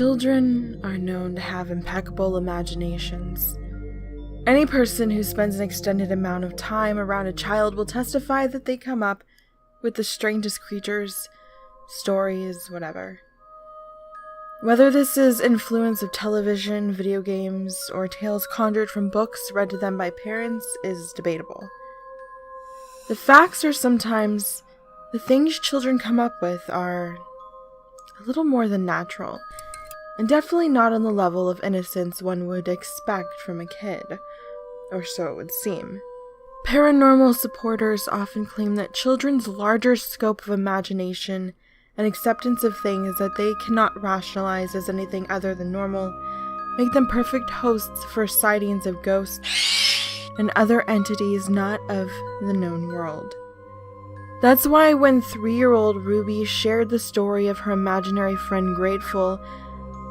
Children are known to have impeccable imaginations. Any person who spends an extended amount of time around a child will testify that they come up with the strangest creatures, stories, whatever. Whether this is influence of television, video games, or tales conjured from books read to them by parents is debatable. The facts are sometimes the things children come up with are a little more than natural, and definitely not on the level of innocence one would expect from a kid, or so it would seem. Paranormal supporters often claim that children's larger scope of imagination and acceptance of things that they cannot rationalize as anything other than normal make them perfect hosts for sightings of ghosts and other entities not of the known world. That's why when 3-year-old Ruby shared the story of her imaginary friend Grateful,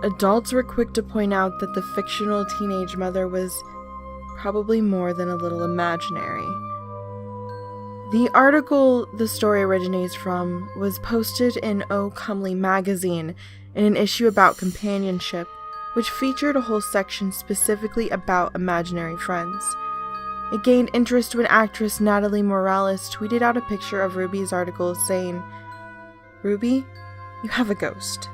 adults were quick to point out that the fictional teenage mother was probably more than a little imaginary. The article the story originates from was posted in Oh Comely magazine in an issue about companionship, which featured a whole section specifically about imaginary friends. It gained interest when actress Natalie Morales tweeted out a picture of Ruby's article saying, "Ruby, you have a ghost.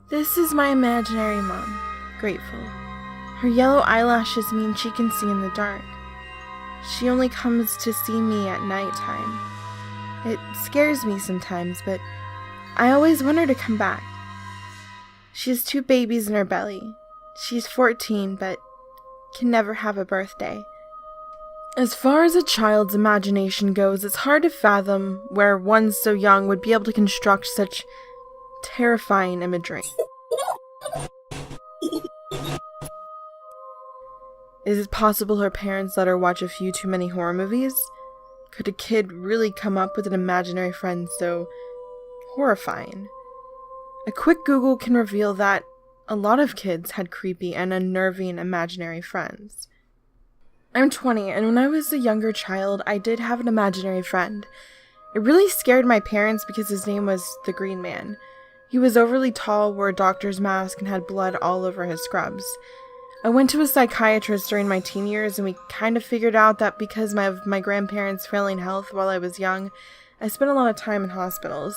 This is my imaginary mom, Grateful. Her yellow eyelashes mean she can see in the dark. She only comes to see me at nighttime. It scares me sometimes, but I always want her to come back. She has 2 babies in her belly. She's 14, but can never have a birthday." As far as a child's imagination goes, it's hard to fathom where one so young would be able to construct such terrifying imagery. Is it possible her parents let her watch a few too many horror movies? Could a kid really come up with an imaginary friend so horrifying? A quick Google can reveal that a lot of kids had creepy and unnerving imaginary friends. I'm 20, and when I was a younger child, I did have an imaginary friend. It really scared my parents because his name was the Green Man. He was overly tall, wore a doctor's mask, and had blood all over his scrubs. I went to a psychiatrist during my teen years, and we kind of figured out that because of my grandparents' failing health while I was young, I spent a lot of time in hospitals.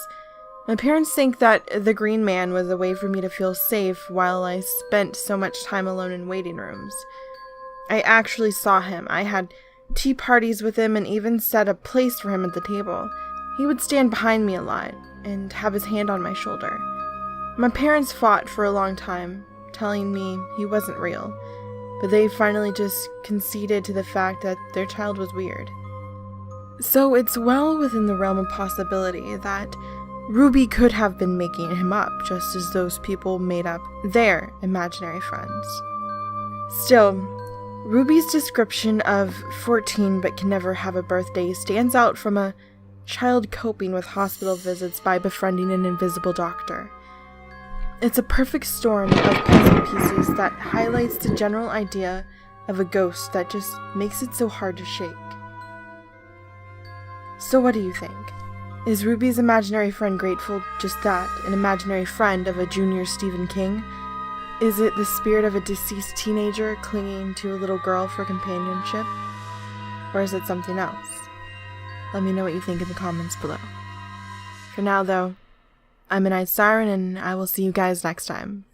My parents think that the Green Man was a way for me to feel safe while I spent so much time alone in waiting rooms. I actually saw him. I had tea parties with him and even set a place for him at the table. He would stand behind me a lot and have his hand on my shoulder. My parents fought for a long time, telling me he wasn't real, but they finally just conceded to the fact that their child was weird. So it's well within the realm of possibility that Ruby could have been making him up, just as those people made up their imaginary friends. Still, Ruby's description of 14 but can never have a birthday stands out from a child coping with hospital visits by befriending an invisible doctor. It's a perfect storm of puzzle pieces that highlights the general idea of a ghost that just makes it so hard to shake. So what do you think? Is Ruby's imaginary friend Grateful just that, an imaginary friend of a junior Stephen King? Is it the spirit of a deceased teenager clinging to a little girl for companionship? Or is it something else? Let me know what you think in the comments below. For now though, I'm a Night Siren, and I will see you guys next time.